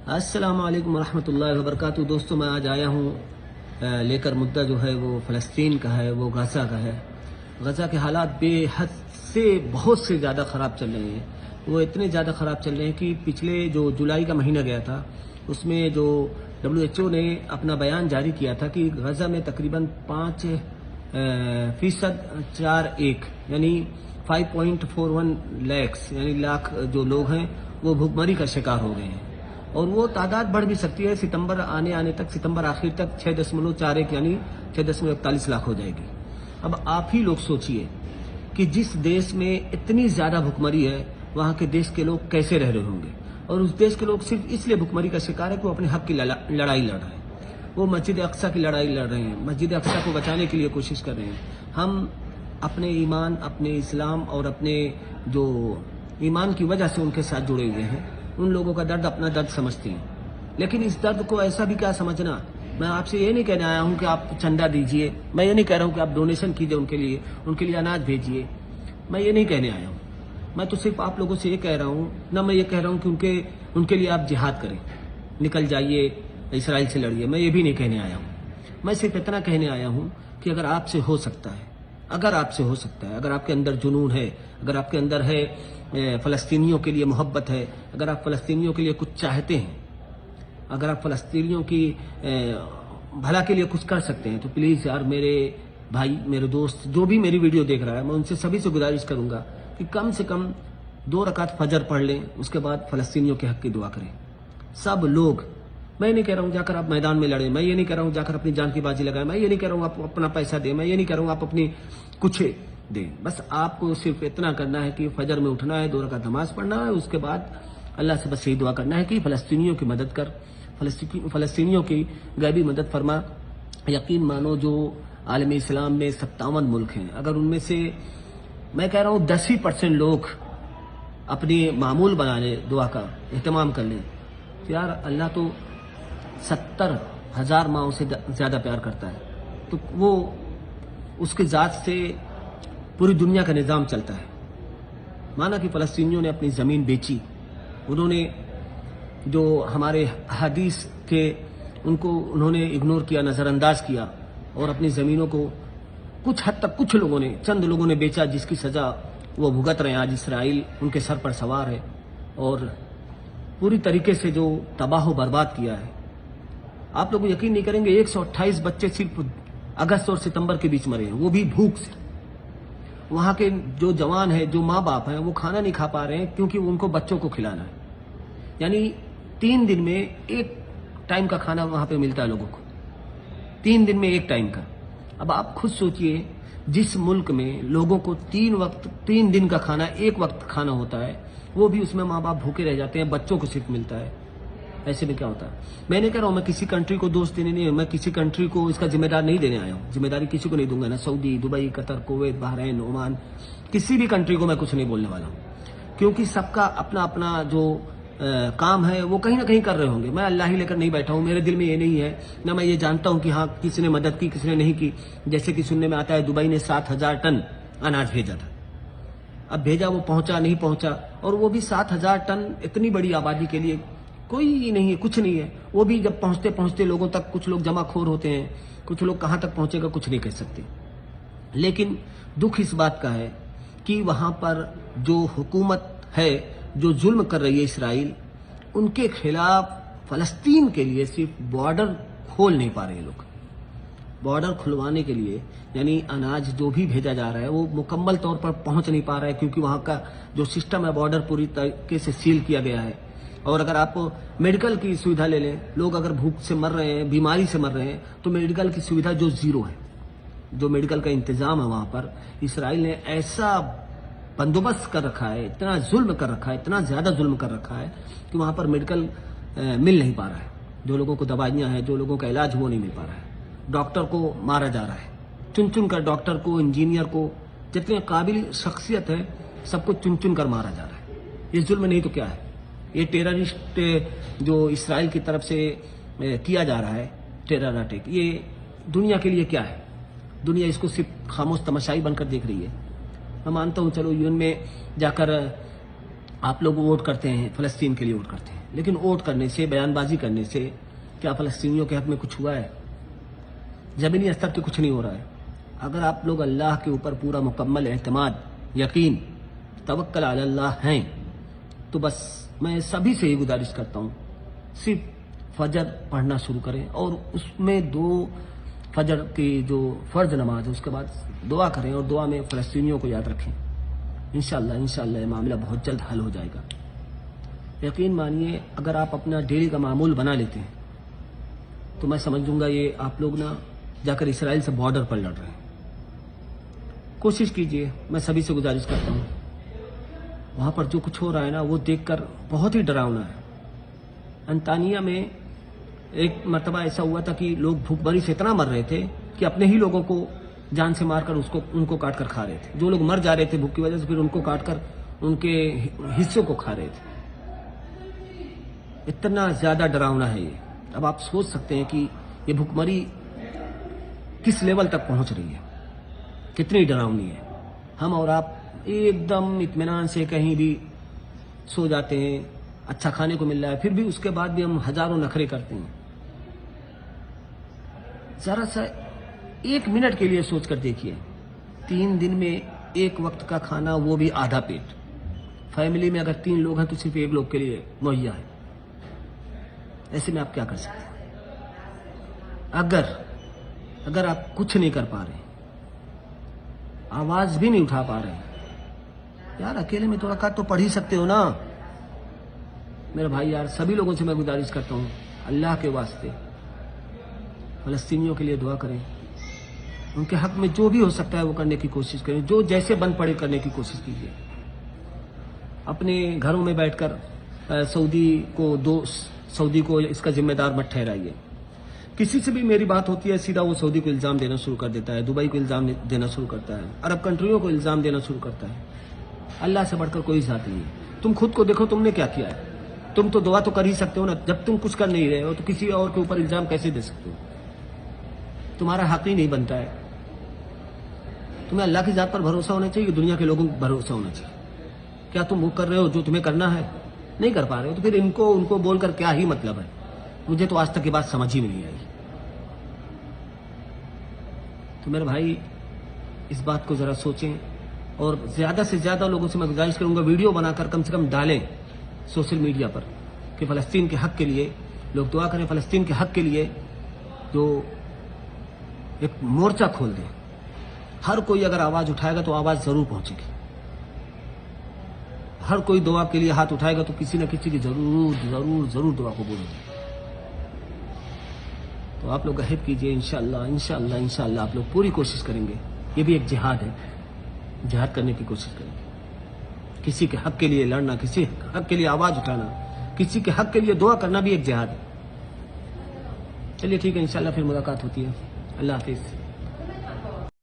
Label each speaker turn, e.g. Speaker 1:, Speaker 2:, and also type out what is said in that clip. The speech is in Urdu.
Speaker 1: السلام علیکم ورحمۃ اللہ وبرکاتہ۔ دوستوں، میں آج آیا ہوں لے کر مدعا جو ہے وہ فلسطین کا ہے، وہ غزہ کا ہے۔ غزہ کے حالات بے حد سے بہت سے زیادہ خراب چل رہے ہیں۔ وہ اتنے زیادہ خراب چل رہے ہیں کہ پچھلے جو جولائی کا مہینہ گیا تھا اس میں جو WHO نے اپنا بیان جاری کیا تھا کہ غزہ میں تقریباً 5% یعنی 5.41 لاکھ یعنی لاکھ جو لوگ ہیں وہ بھوک مری کا شکار ہو گئے ہیں، اور وہ تعداد بڑھ بھی سکتی ہے۔ ستمبر آخر تک 6.41 یعنی 6.41 لاکھ ہو جائے گی۔ اب آپ ہی لوگ سوچئے کہ جس دیش میں اتنی زیادہ بھوکمری ہے وہاں کے دیش کے لوگ کیسے رہ رہے ہوں گے، اور اس دیش کے لوگ صرف اس لیے بھوکمری کا شکار ہے کہ وہ اپنے حق کی لڑائی لڑ رہے ہیں۔ وہ مسجد اقصی کی لڑائی لڑ رہے ہیں، مسجد اقصی کو بچانے کے لیے کوشش کر رہے ہیں۔ ہم اپنے ایمان، اپنے اسلام اور اپنے جو ایمان کی وجہ سے ان کے ساتھ جڑے ہوئے ہیں، ان لوگوں کا درد اپنا درد سمجھتے ہیں، لیکن اس درد کو ایسا بھی کیا سمجھنا۔ میں آپ سے یہ نہیں کہنے آیا ہوں کہ آپ چندہ دیجئے، میں یہ نہیں کہہ رہا ہوں کہ آپ ڈونیشن کیجئے ان کے لیے اناج بھیجئے، میں یہ نہیں کہنے آیا ہوں۔ میں تو صرف آپ لوگوں سے یہ کہہ رہا ہوں، نہ میں یہ کہہ رہا ہوں کہ ان کے لیے آپ جہاد کریں، نکل جائیے اسرائیل سے لڑیے، میں یہ بھی نہیں کہنے آیا ہوں۔ میں صرف اتنا کہنے آیا ہوں کہ اگر آپ سے ہو سکتا ہے، اگر آپ کے اندر جنون ہے، اگر آپ کے اندر ہے فلسطینیوں کے لیے محبت ہے، اگر آپ فلسطینیوں کے لیے کچھ چاہتے ہیں، اگر آپ فلسطینیوں کی بھلا کے لیے کچھ کر سکتے ہیں، تو پلیز یار میرے بھائی، میرے دوست جو بھی میری ویڈیو دیکھ رہا ہے، میں ان سے سبھی سے گزارش کروں گا کہ کم سے کم 2 رکعت فجر پڑھ لیں، اس کے بعد فلسطینیوں کے حق کی دعا کریں۔ سب لوگ، میں نہیں کہہ رہا ہوں جا کر آپ میدان میں لڑیں، میں یہ نہیں کہہ رہا ہوں جا کر اپنی جان کی بازی لگائیں، میں یہ نہیں کہہ رہا ہوں آپ اپنا پیسہ دیں، میں یہ نہیں کہہ رہا ہوں آپ اپنی کچھ دیں۔ بس آپ کو صرف اتنا کرنا ہے کہ فجر میں اٹھنا ہے، 2 رکعت نماز پڑھنا ہے، اس کے بعد اللہ سے بس یہی دعا کرنا ہے کہ فلسطینیوں کی مدد کر، فلسطینیوں کی غیبی مدد فرما۔ یقین مانو جو عالم اسلام میں 57 ملک ہیں، اگر ان میں سے میں کہہ رہا ہوں 10% لوگ اپنی معمول بنا لیں، دعا کا اہتمام کر لیں، تو یار اللہ تو 70,000 ماؤں سے زیادہ پیار کرتا ہے، تو وہ اس کے ذات سے پوری دنیا کا نظام چلتا ہے۔ مانا کہ فلسطینیوں نے اپنی زمین بیچی، انہوں نے جو ہمارے حدیث تھے ان کو انہوں نے اگنور کیا، نظر انداز کیا، اور اپنی زمینوں کو کچھ حد تک چند لوگوں نے بیچا، جس کی سزا وہ بھگت رہے ہیں۔ آج اسرائیل ان کے سر پر سوار ہے اور پوری طریقے سے جو تباہ و برباد کیا ہے۔ آپ لوگ یقین نہیں کریں گے، 128 بچے صرف اگست اور ستمبر کے بیچ مرے ہیں، وہ بھی بھوک سے۔ وہاں کے جو جوان ہیں، جو ماں باپ ہیں، وہ کھانا نہیں کھا پا رہے ہیں کیونکہ ان کو بچوں کو کھلانا ہے۔ یعنی 3 دن میں 1 ٹائم کا کھانا وہاں پہ ملتا ہے لوگوں کو، 3 دن میں 1 ٹائم کا۔ اب آپ خود سوچئے، جس ملک میں لوگوں کو 3 دن کا کھانا 1 وقت کھانا ہوتا ہے، وہ بھی اس میں ماں باپ بھوکے رہ جاتے ہیں، بچوں کو صرف ملتا ہے۔ ایسے میں کیا ہوتا ہے؟ میں نہیں کہہ رہا ہوں میں کسی کنٹری کو دوست دینے نہیں، میں کسی کنٹری کو اس کا ذمہ دار نہیں دینے آیا ہوں، ذمہ داری کسی کو نہیں دوں گا، نہ سعودی، دبئی، قطر، کویت، بحرین، عمان، کسی بھی کنٹری کو میں کچھ نہیں بولنے والا ہوں، کیونکہ سب کا اپنا اپنا جو کام ہے وہ کہیں نہ کہیں کر رہے ہوں گے۔ میں اللہ ہی لے کر نہیں بیٹھا ہوں، میرے دل میں یہ نہیں ہے، نہ میں یہ جانتا ہوں کہ ہاں کس نے مدد کی، کس نے نہیں کی۔ جیسے کہ سننے میں آتا ہے دبئی نے 7,000 ٹن اناج بھیجا تھا، اب بھیجا، وہ پہنچا نہیں پہنچا، اور وہ بھی 7,000 ٹن اتنی بڑی آبادی کے لیے کوئی نہیں ہے، کچھ نہیں ہے۔ وہ بھی جب پہنچتے لوگوں تک، کچھ لوگ جمع خور ہوتے ہیں، کچھ لوگ کہاں تک پہنچے گا کچھ نہیں کہہ سکتے۔ لیکن دکھ اس بات کا ہے کہ وہاں پر جو حکومت ہے، جو ظلم کر رہی ہے اسرائیل، ان کے خلاف فلسطین کے لیے صرف بارڈر کھول نہیں پا رہے لوگ۔ بارڈر کھلوانے کے لیے یعنی اناج جو بھی بھیجا جا رہا ہے وہ مکمل طور پر پہنچ نہیں پا رہا ہے، کیونکہ وہاں کا جو سسٹم ہے بارڈر پوری طریقے سے سیل کیا گیا ہے۔ اور اگر آپ میڈیکل کی سویدھا لے لیں، لوگ اگر بھوک سے مر رہے ہیں، بیماری سے مر رہے ہیں، تو میڈیکل کی سویدھا جو زیرو ہے، جو میڈیکل کا انتظام ہے وہاں پر، اسرائیل نے ایسا بندوبست کر رکھا ہے، اتنا ظلم کر رکھا ہے، اتنا زیادہ ظلم کر رکھا ہے کہ وہاں پر میڈیکل مل نہیں پا رہا ہے۔ جو لوگوں کو دوائیاں ہیں، جو لوگوں کا علاج وہ نہیں مل پا رہا ہے۔ ڈاکٹر کو مارا جا رہا ہے، چن کر ڈاکٹر کو، انجینئر کو، جتنے قابل شخصیت ہے سب کو چن کر مارا جا رہا ہے۔ یہ ظلم نہیں تو کیا ہے؟ یہ ٹیررسٹ جو اسرائیل کی طرف سے کیا جا رہا ہے، ٹیرر اٹیک، یہ دنیا کے لیے کیا ہے؟ دنیا اس کو صرف خاموش تماشائی بن کر دیکھ رہی ہے۔ میں مانتا ہوں چلو UN میں جا کر آپ لوگ ووٹ کرتے ہیں، فلسطین کے لیے ووٹ کرتے ہیں، لیکن ووٹ کرنے سے، بیان بازی کرنے سے کیا فلسطینیوں کے حق میں کچھ ہوا ہے؟ زمینی استر پہ کچھ نہیں ہو رہا ہے۔ اگر آپ لوگ اللہ کے اوپر پورا مکمل اعتماد، یقین، توکل علی اللہ ہیں تو بس میں سبھی سے یہ گزارش کرتا ہوں، صرف فجر پڑھنا شروع کریں اور اس میں 2 فجر کی جو فرض نماز ہے اس کے بعد دعا کریں اور دعا میں فلسطینیوں کو یاد رکھیں۔ انشاءاللہ یہ معاملہ بہت جلد حل ہو جائے گا۔ یقین مانیے اگر آپ اپنا ڈیلی کا معمول بنا لیتے ہیں تو میں سمجھ لوں گا یہ آپ لوگ نا جا کر اسرائیل سے بارڈر پر لڑ رہے ہیں۔ کوشش کیجئے، میں سبھی سے گزارش کرتا ہوں، وہاں پر جو کچھ ہو رہا ہے نا وہ دیکھ کر بہت ہی ڈراؤنا ہے۔ انطاکیہ میں ایک مرتبہ ایسا ہوا تھا کہ لوگ بھوک مری سے اتنا مر رہے تھے کہ اپنے ہی لوگوں کو جان سے مار کر ان کو کاٹ کر کھا رہے تھے۔ جو لوگ مر جا رہے تھے بھوک کی وجہ سے پھر ان کو کاٹ کر ان کے حصوں کو کھا رہے تھے۔ اتنا زیادہ ڈراؤنا ہے یہ۔ اب آپ سوچ سکتے ہیں کہ یہ بھوک مری کس لیول تک پہنچ رہی ہے، کتنی ڈراؤنی ہے۔ ہم اور آپ ایک دم اطمینان سے کہیں بھی سو جاتے ہیں، اچھا کھانے کو مل رہا ہے، پھر بھی اس کے بعد بھی ہم ہزاروں نخرے کرتے ہیں۔ ذرا سا 1 منٹ کے لیے سوچ کر دیکھیے، 3 دن میں 1 وقت کا کھانا، وہ بھی آدھا پیٹ۔ فیملی میں اگر 3 لوگ ہیں تو صرف 1 لوگ کے لیے مہیا ہے۔ ایسے میں آپ کیا کر سکتے ہیں؟ اگر آپ کچھ نہیں کر پا رہے، آواز بھی نہیں اٹھا پا رہے، یار اکیلے میں تو رکعت تو پڑھ ہی سکتے ہو نا۔ میرے بھائی یار، سبھی لوگوں سے میں گزارش کرتا ہوں، اللہ کے واسطے فلسطینیوں کے لیے دعا کریں، ان کے حق میں جو بھی ہو سکتا ہے وہ کرنے کی کوشش کریں، جو جیسے بن پڑے کرنے کی کوشش کیجیے۔ اپنے گھروں میں بیٹھ کر سعودی کو اس کا ذمہ دار مت ٹھہرائیے۔ کسی سے بھی میری بات ہوتی ہے سیدھا وہ سعودی کو الزام دینا شروع کر دیتا ہے، دبئی کو الزام دینا شروع کرتا ہے، عرب کنٹریوں کو الزام دینا شروع کرتا ہے۔ اللہ سے بڑھ کر کوئی ذات نہیں ہے۔ تم خود کو دیکھو، تم نے کیا کیا ہے؟ تم تو دعا تو کر ہی سکتے ہو نا۔ جب تم کچھ کر نہیں رہے ہو تو کسی اور کے اوپر الزام کیسے دے سکتے ہو؟ تمہارا حق ہی نہیں بنتا ہے۔ تمہیں اللہ کی ذات پر بھروسہ ہونا چاہیے، دنیا کے لوگوں پر بھروسہ ہونا چاہیے۔ کیا تم وہ کر رہے ہو جو تمہیں کرنا ہے؟ نہیں کر پا رہے ہو تو پھر ان کو بول کر کیا ہی مطلب ہے؟ مجھے تو آج تک یہ بات سمجھ ہی میں نہیں آئی۔ تو میرے بھائی اس بات کو ذرا سوچیں، اور زیادہ سے زیادہ لوگوں سے میں گزارش کروں گا ویڈیو بنا کر کم سے کم ڈالیں سوشل میڈیا پر کہ فلسطین کے حق کے لیے لوگ دعا کریں، فلسطین کے حق کے لیے جو ایک مورچہ کھول دیں۔ ہر کوئی اگر آواز اٹھائے گا تو آواز ضرور پہنچے گی۔ ہر کوئی دعا کے لیے ہاتھ اٹھائے گا تو کسی نہ کسی کی ضرور دعا قبول ہوگی۔ تو آپ لوگ عہد کیجئے، انشاءاللہ آپ لوگ پوری کوشش کریں گے۔ یہ بھی ایک جہاد ہے، جہاد کرنے کی کوشش کریں گے۔ کسی کے حق کے لیے لڑنا، کسی حق کے لیے آواز اٹھانا، کسی کے حق کے لیے دعا کرنا بھی ایک جہاد ہے۔ چلیے ٹھیک ہے، انشاءاللہ پھر ملاقات ہوتی ہے۔ اللہ حافظ۔